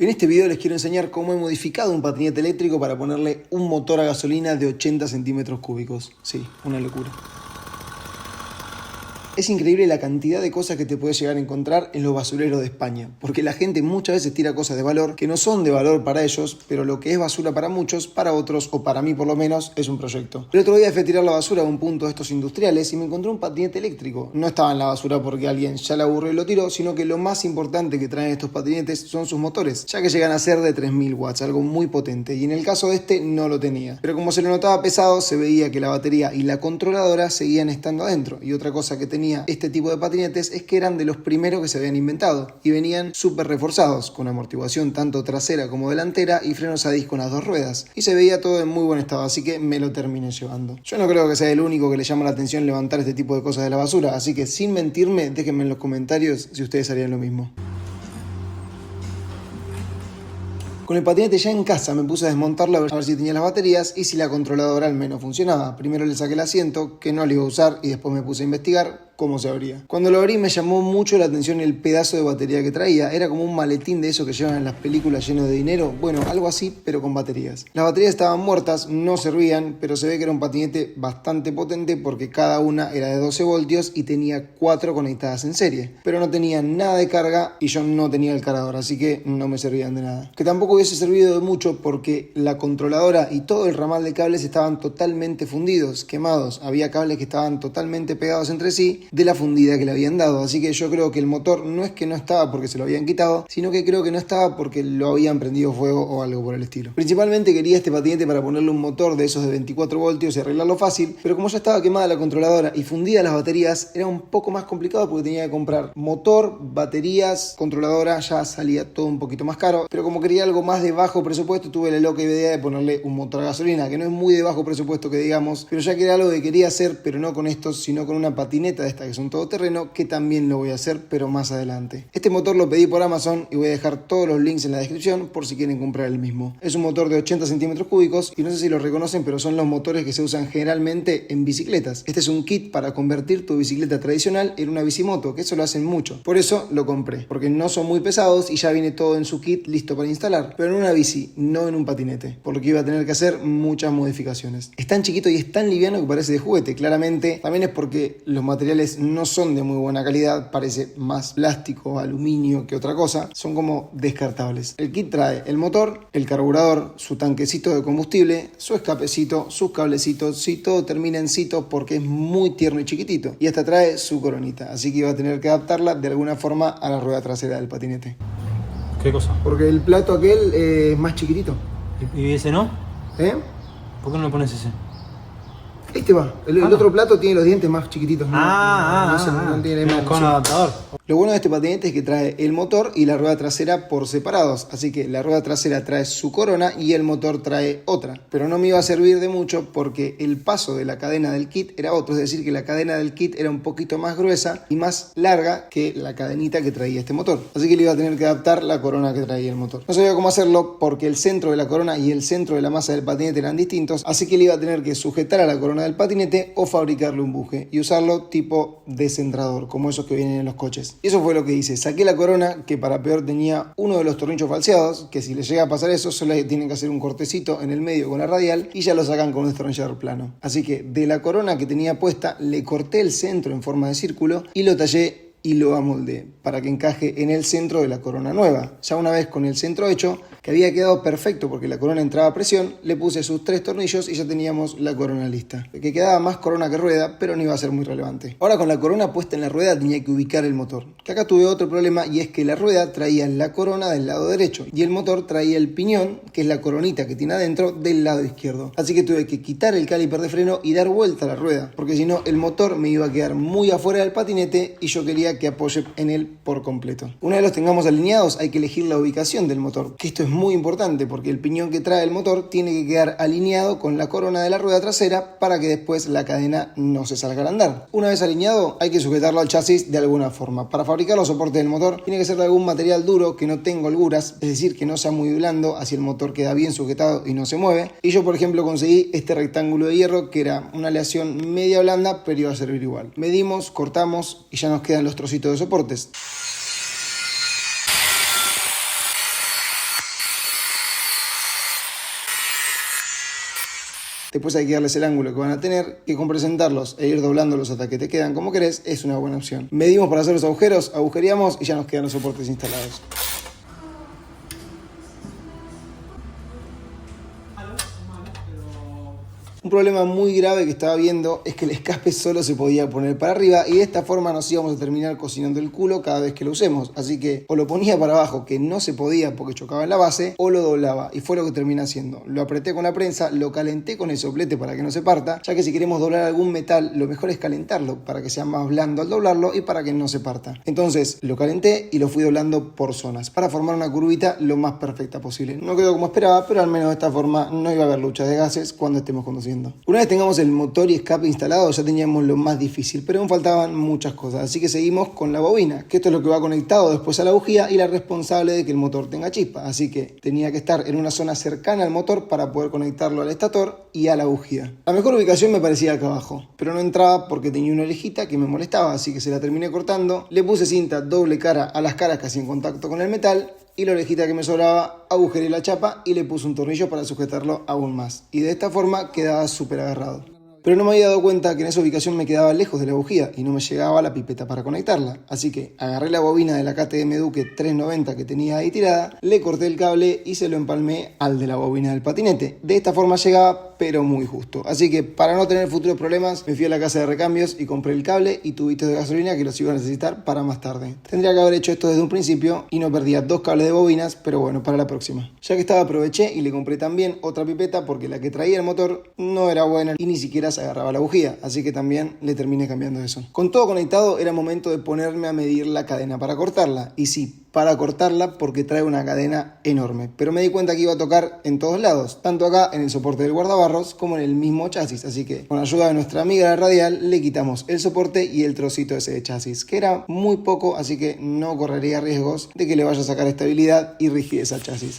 En este video les quiero enseñar cómo he modificado un patinete eléctrico para ponerle un motor a gasolina de 80 centímetros cúbicos. Sí, una locura. Es increíble la cantidad de cosas que te puedes llegar a encontrar en los basureros de España, porque la gente muchas veces tira cosas de valor que no son de valor para ellos, pero lo que es basura para muchos, para otros, o para mí por lo menos, es un proyecto. El otro día fui a tirar la basura a un punto de estos industriales y me encontré un patinete eléctrico. No estaba en la basura porque alguien ya la aburrió y lo tiró, sino que lo más importante que traen estos patinetes son sus motores, ya que llegan a ser de 3000 watts, algo muy potente, y en el caso de este no lo tenía. Pero como se lo notaba pesado, se veía que la batería y la controladora seguían estando adentro, y otra cosa que tenía este tipo de patinetes es que eran de los primeros que se habían inventado y venían súper reforzados, con amortiguación tanto trasera como delantera y frenos a disco en las dos ruedas, y se veía todo en muy buen estado, así que me lo terminé llevando. Yo no creo que sea el único que le llama la atención levantar este tipo de cosas de la basura, así que sin mentirme, déjenme en los comentarios si ustedes harían lo mismo. Con el patinete ya en casa me puse a desmontarlo a ver si tenía las baterías y si la controladora al menos funcionaba. Primero le saqué el asiento, que no lo iba a usar, y después me puse a investigar cómo se abría. Cuando lo abrí me llamó mucho la atención el pedazo de batería que traía. Era como un maletín de eso que llevan en las películas lleno de dinero. Bueno, algo así, pero con baterías. Las baterías estaban muertas, no servían, pero se ve que era un patinete bastante potente porque cada una era de 12 voltios y tenía 4 conectadas en serie. Pero no tenía nada de carga y yo no tenía el cargador, así que no me servían de nada. Que tampoco hubiese servido de mucho porque la controladora y todo el ramal de cables estaban totalmente fundidos, quemados. Había cables que estaban totalmente pegados entre sí de la fundida que le habían dado, así que yo creo que el motor no es que no estaba porque se lo habían quitado, sino que creo que no estaba porque lo habían prendido fuego o algo por el estilo. Principalmente quería este patinete para ponerle un motor de esos de 24 voltios y arreglarlo fácil, pero como ya estaba quemada la controladora y fundida las baterías, era un poco más complicado porque tenía que comprar motor, baterías, controladora, ya salía todo un poquito más caro, pero como quería algo más de bajo presupuesto, tuve la loca idea de ponerle un motor a gasolina, que no es muy de bajo presupuesto que digamos, pero ya que era algo que quería hacer, pero no con estos, sino con una patineta de esta que son todoterreno, que también lo voy a hacer, pero más adelante. Este motor lo pedí por Amazon y voy a dejar todos los links en la descripción por si quieren comprar el mismo. Es un motor de 80 centímetros cúbicos y no sé si lo reconocen, pero son los motores que se usan generalmente en bicicletas. Este es un kit para convertir tu bicicleta tradicional en una bicimoto, que eso lo hacen mucho. Por eso lo compré, porque no son muy pesados y ya viene todo en su kit listo para instalar, pero en una bici, no en un patinete, por lo que iba a tener que hacer muchas modificaciones. Es tan chiquito y es tan liviano que parece de juguete. Claramente también es porque los materiales no son de muy buena calidad, parece más plástico, aluminio que otra cosa, son como descartables. El kit trae el motor, el carburador, su tanquecito de combustible, su escapecito, sus cablecitos, y todo termina en cito porque es muy tierno y chiquitito, y hasta trae su coronita, así que iba a tener que adaptarla de alguna forma a la rueda trasera del patinete. ¿Qué cosa? Porque el plato aquel es más chiquitito. ¿Y ese no? ¿Eh? ¿Por qué no le pones ese? Este va, el otro plato tiene los dientes más chiquititos. No tiene más con adaptador. Lo bueno de este patinete es que trae el motor y la rueda trasera por separados, así que la rueda trasera trae su corona y el motor trae otra, pero no me iba a servir de mucho porque el paso de la cadena del kit era otro, es decir que la cadena del kit era un poquito más gruesa y más larga que la cadenita que traía este motor, así que le iba a tener que adaptar la corona que traía el motor. No sabía cómo hacerlo porque el centro de la corona y el centro de la masa del patinete eran distintos, así que le iba a tener que sujetar a la corona del patinete o fabricarle un buje y usarlo tipo descentrador, como esos que vienen en los coches. Y eso fue lo que hice. Saqué la corona, que para peor tenía uno de los tornillos falseados, que si les llega a pasar eso, solo tienen que hacer un cortecito en el medio con la radial y ya lo sacan con un destornillador plano. Así que de la corona que tenía puesta, le corté el centro en forma de círculo y lo tallé y lo amoldeé para que encaje en el centro de la corona nueva. Ya una vez con el centro hecho, que había quedado perfecto porque la corona entraba a presión, le puse sus 3 tornillos y ya teníamos la corona lista. Que quedaba más corona que rueda, pero no iba a ser muy relevante. Ahora con la corona puesta en la rueda tenía que ubicar el motor. Que acá tuve otro problema y es que la rueda traía la corona del lado derecho y el motor traía el piñón, que es la coronita que tiene adentro, del lado izquierdo. Así que tuve que quitar el caliper de freno y dar vuelta a la rueda, porque si no el motor me iba a quedar muy afuera del patinete y yo quería que apoye en él por completo. Una vez los tengamos alineados hay que elegir la ubicación del motor, que esto es muy importante porque el piñón que trae el motor tiene que quedar alineado con la corona de la rueda trasera para que después la cadena no se salga al andar. Una vez alineado hay que sujetarlo al chasis de alguna forma. Para fabricar los soportes del motor tiene que ser de algún material duro que no tenga holguras, es decir que no sea muy blando, así el motor queda bien sujetado y no se mueve. Y yo por ejemplo conseguí este rectángulo de hierro que era una aleación media blanda pero iba a servir igual. Medimos, cortamos y ya nos quedan los trocitos de soportes. Después hay que darles el ángulo que van a tener, que con presentarlos e ir doblándolos hasta que te quedan como querés es una buena opción. Medimos para hacer los agujeros, agujereamos y ya nos quedan los soportes instalados. Un problema muy grave que estaba viendo es que el escape solo se podía poner para arriba y de esta forma nos íbamos a terminar cocinando el culo cada vez que lo usemos. Así que o lo ponía para abajo, que no se podía porque chocaba en la base, o lo doblaba y fue lo que terminé haciendo. Lo apreté con la prensa, lo calenté con el soplete para que no se parta, ya que si queremos doblar algún metal lo mejor es calentarlo para que sea más blando al doblarlo y para que no se parta. Entonces lo calenté y lo fui doblando por zonas para formar una curvita lo más perfecta posible. No quedó como esperaba, pero al menos de esta forma no iba a haber lucha de gases cuando estemos conduciendo. Una vez tengamos el motor y escape instalado ya teníamos lo más difícil, pero aún faltaban muchas cosas, así que seguimos con la bobina, que esto es lo que va conectado después a la bujía y la responsable de que el motor tenga chispa, así que tenía que estar en una zona cercana al motor para poder conectarlo al estator y a la bujía. La mejor ubicación me parecía acá abajo, pero no entraba porque tenía una orejita que me molestaba, así que se la terminé cortando, le puse cinta doble cara a las caras casi en contacto con el metal y la orejita que me sobraba agujeré la chapa y le puse un tornillo para sujetarlo aún más. Y de esta forma quedaba súper agarrado. Pero no me había dado cuenta que en esa ubicación me quedaba lejos de la bujía y no me llegaba la pipeta para conectarla. Así que agarré la bobina de la KTM Duke 390 que tenía ahí tirada, le corté el cable y se lo empalmé al de la bobina del patinete. De esta forma llegaba, pero muy justo. Así que para no tener futuros problemas, me fui a la casa de recambios y compré el cable y tubitos de gasolina que los iba a necesitar para más tarde. Tendría que haber hecho esto desde un principio y no perdía 2 cables de bobinas, pero bueno, para la próxima. Ya que estaba, aproveché y le compré también otra pipeta porque la que traía el motor no era buena y ni siquiera se agarraba la bujía, así que también le terminé cambiando eso. Con todo conectado era momento de ponerme a medir la cadena para cortarla, y sí, para cortarla porque trae una cadena enorme, pero me di cuenta que iba a tocar en todos lados, tanto acá en el soporte del guardabarros como en el mismo chasis, así que con la ayuda de nuestra amiga la radial le quitamos el soporte y el trocito ese de chasis, que era muy poco, así que no correría riesgos de que le vaya a sacar estabilidad y rigidez al chasis.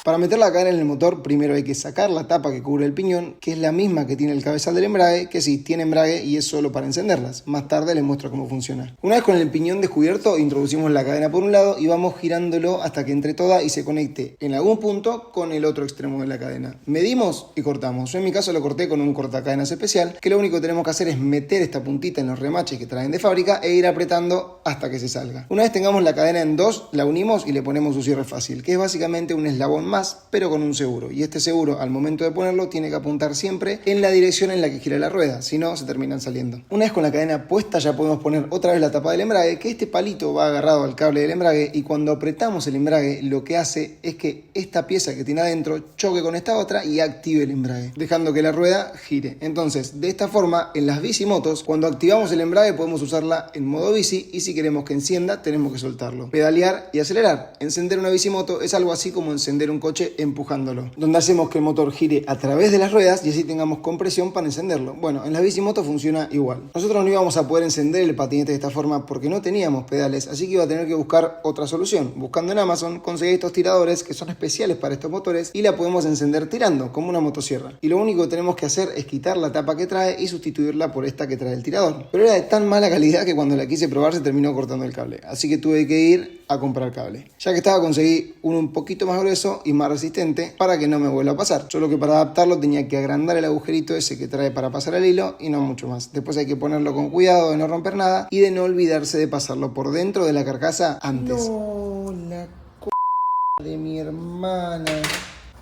Para meter la cadena en el motor, primero hay que sacar la tapa que cubre el piñón, que es la misma que tiene el cabezal del embrague, que sí, tiene embrague y es solo para encenderlas. Más tarde les muestro cómo funciona. Una vez con el piñón descubierto, introducimos la cadena por un lado y vamos girándolo hasta que entre toda y se conecte en algún punto con el otro extremo de la cadena. Medimos y cortamos. Yo en mi caso lo corté con un cortacadenas especial, que lo único que tenemos que hacer es meter esta puntita en los remaches que traen de fábrica e ir apretando hasta que se salga. Una vez tengamos la cadena en dos, la unimos y le ponemos su cierre fácil, que es básicamente un eslabón más, pero con un seguro. Y este seguro, al momento de ponerlo, tiene que apuntar siempre en la dirección en la que gira la rueda, si no, se terminan saliendo. Una vez con la cadena puesta, ya podemos poner otra vez la tapa del embrague, que este palito va agarrado al cable del embrague, y cuando apretamos el embrague, lo que hace es que esta pieza que tiene adentro choque con esta otra y active el embrague, dejando que la rueda gire. Entonces, de esta forma, en las bicimotos, cuando activamos el embrague, podemos usarla en modo bici, y si queremos que encienda, tenemos que soltarlo. Pedalear y acelerar. Encender una bicimoto es algo así como encender un coche empujándolo, donde hacemos que el motor gire a través de las ruedas y así tengamos compresión para encenderlo. Bueno, en la bicimoto funciona igual. Nosotros no íbamos a poder encender el patinete de esta forma porque no teníamos pedales, así que iba a tener que buscar otra solución. Buscando en Amazon conseguí estos tiradores que son especiales para estos motores y la podemos encender tirando, como una motosierra. Y lo único que tenemos que hacer es quitar la tapa que trae y sustituirla por esta que trae el tirador. Pero era de tan mala calidad que cuando la quise probar se terminó cortando el cable, así que tuve que ir a comprar cable. Ya que estaba, conseguí uno un poquito más grueso y más resistente para que no me vuelva a pasar. Solo que para adaptarlo tenía que agrandar el agujerito ese que trae para pasar el hilo y no mucho más. Después hay que ponerlo con cuidado de no romper nada y de no olvidarse de pasarlo por dentro de la carcasa antes. No, la c*** de mi hermana.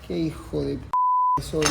Qué hijo de p*** que soy.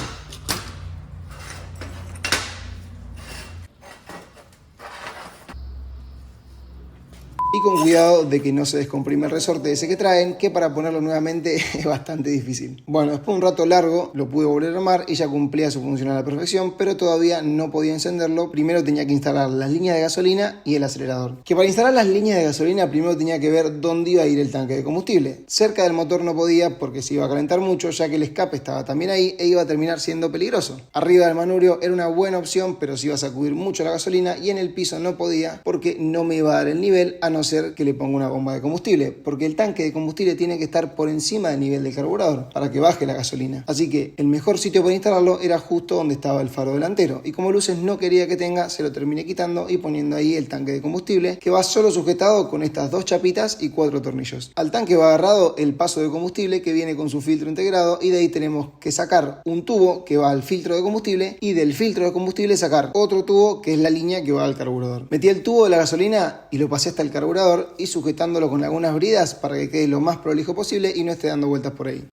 Y con cuidado de que no se descomprime el resorte ese que traen, que para ponerlo nuevamente es bastante difícil. Bueno, después de un rato largo lo pude volver a armar y ya cumplía su función a la perfección, pero todavía no podía encenderlo. Primero tenía que instalar las líneas de gasolina y el acelerador. Que para instalar las líneas de gasolina primero tenía que ver dónde iba a ir el tanque de combustible. Cerca del motor no podía porque se iba a calentar mucho, ya que el escape estaba también ahí e iba a terminar siendo peligroso. Arriba del manubrio era una buena opción, pero se iba a sacudir mucho la gasolina y en el piso no podía porque no me iba a dar el nivel a no no ser que le ponga una bomba de combustible, porque el tanque de combustible tiene que estar por encima del nivel del carburador para que baje la gasolina. Así que el mejor sitio para instalarlo era justo donde estaba el faro delantero, y como luces no quería que tenga, se lo terminé quitando y poniendo ahí el tanque de combustible, que va solo sujetado con estas 2 chapitas y 4 tornillos. Al tanque va agarrado el paso de combustible que viene con su filtro integrado, y de ahí tenemos que sacar un tubo que va al filtro de combustible, y del filtro de combustible sacar otro tubo que es la línea que va al carburador. Metí el tubo de la gasolina y lo pasé hasta el carburador, y sujetándolo con algunas bridas para que quede lo más prolijo posible y no esté dando vueltas por ahí.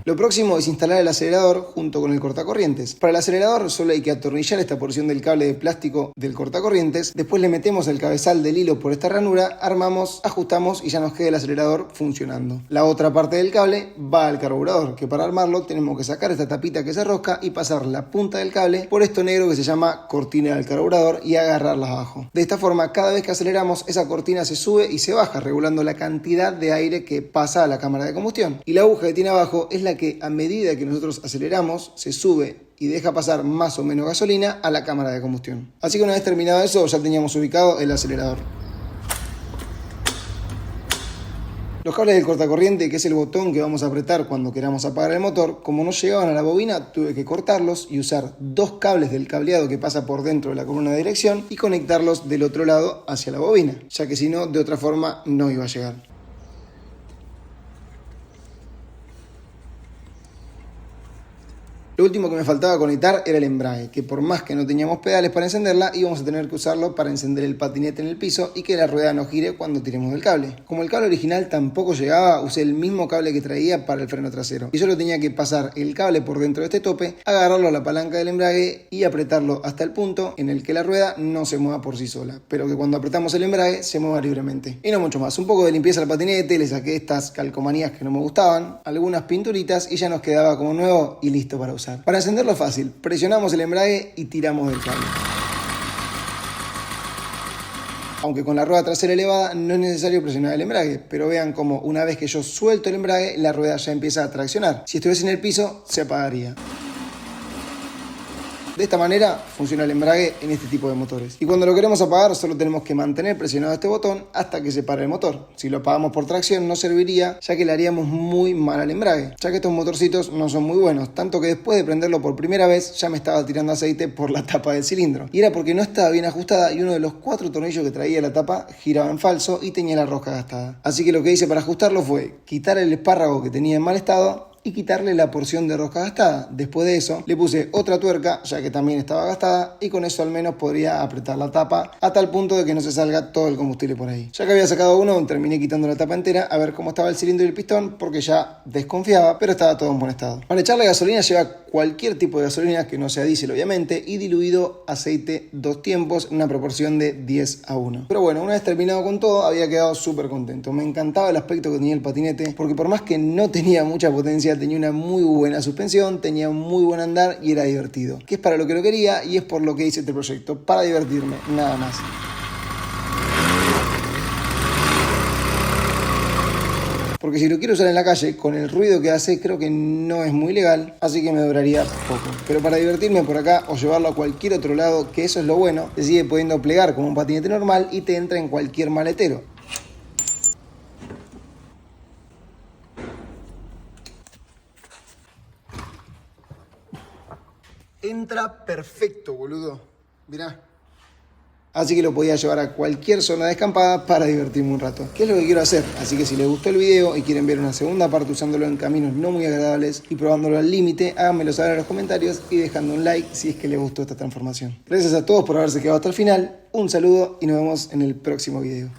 Lo próximo es instalar el acelerador junto con el cortacorrientes. Para el acelerador solo hay que atornillar esta porción del cable de plástico del cortacorrientes, después le metemos el cabezal del hilo por esta ranura, armamos, ajustamos y ya nos queda el acelerador funcionando. La otra parte del cable va al carburador, que para armarlo tenemos que sacar esta tapita que se rosca y pasar la punta del cable por esto negro que se llama cortina del carburador y agarrarla abajo. De esta forma, cada vez que aceleramos, esa cortina se sube y se baja, regulando la cantidad de aire que pasa a la cámara de combustión. Y la aguja que tiene abajo es la que a medida que nosotros aceleramos se sube y deja pasar más o menos gasolina a la cámara de combustión. Así que una vez terminado eso, ya teníamos ubicado el acelerador. Los cables del cortacorriente, que es el botón que vamos a apretar cuando queramos apagar el motor, como no llegaban a la bobina, tuve que cortarlos y usar 2 cables del cableado que pasa por dentro de la columna de dirección y conectarlos del otro lado hacia la bobina, ya que si no, de otra forma no iba a llegar. Lo último que me faltaba conectar era el embrague, que por más que no teníamos pedales para encenderla, íbamos a tener que usarlo para encender el patinete en el piso y que la rueda no gire cuando tiremos del cable. Como el cable original tampoco llegaba, usé el mismo cable que traía para el freno trasero. Y solo tenía que pasar el cable por dentro de este tope, agarrarlo a la palanca del embrague y apretarlo hasta el punto en el que la rueda no se mueva por sí sola, pero que cuando apretamos el embrague se mueva libremente. Y no mucho más, un poco de limpieza al patinete, le saqué estas calcomanías que no me gustaban, algunas pinturitas y ya nos quedaba como nuevo y listo para usar. Para encenderlo fácil, presionamos el embrague y tiramos del cable. Aunque con la rueda trasera elevada no es necesario presionar el embrague, pero vean como una vez que yo suelto el embrague, la rueda ya empieza a traccionar. Si estuviese en el piso, se apagaría. De esta manera funciona el embrague en este tipo de motores. Y cuando lo queremos apagar, solo tenemos que mantener presionado este botón hasta que se pare el motor. Si lo apagamos por tracción no serviría, ya que le haríamos muy mal al embrague, ya que estos motorcitos no son muy buenos, tanto que después de prenderlo por primera vez ya me estaba tirando aceite por la tapa del cilindro. Y era porque no estaba bien ajustada y uno de los 4 tornillos que traía la tapa giraba en falso y tenía la rosca gastada. Así que lo que hice para ajustarlo fue quitar el espárrago que tenía en mal estado y quitarle la porción de rosca gastada. Después de eso le puse otra tuerca, ya que también estaba gastada, y con eso al menos podría apretar la tapa a tal punto de que no se salga todo el combustible por ahí. Ya que había sacado uno, terminé quitando la tapa entera a ver cómo estaba el cilindro y el pistón, porque ya desconfiaba, pero estaba todo en buen estado. Para echarle gasolina lleva cualquier tipo de gasolina que no sea diésel obviamente, y diluido aceite 2 tiempos en una proporción de 10:1. Pero bueno, una vez terminado con todo, había quedado súper contento. Me encantaba el aspecto que tenía el patinete, porque por más que no tenía mucha potencia, tenía una muy buena suspensión, tenía un muy buen andar y era divertido, que es para lo que lo quería y es por lo que hice este proyecto, para divertirme, nada más. Porque si lo quiero usar en la calle, con el ruido que hace, creo que no es muy legal, así que me duraría poco. Pero para divertirme por acá o llevarlo a cualquier otro lado, que eso es lo bueno, se sigue pudiendo plegar como un patinete normal y te entra en cualquier maletero. Entra perfecto, boludo. Mirá. Así que lo podía llevar a cualquier zona de escampada para divertirme un rato. ¿Qué es lo que quiero hacer? Así que si les gustó el video y quieren ver una segunda parte usándolo en caminos no muy agradables y probándolo al límite, háganmelo saber en los comentarios y dejando un like si es que les gustó esta transformación. Gracias a todos por haberse quedado hasta el final. Un saludo y nos vemos en el próximo video.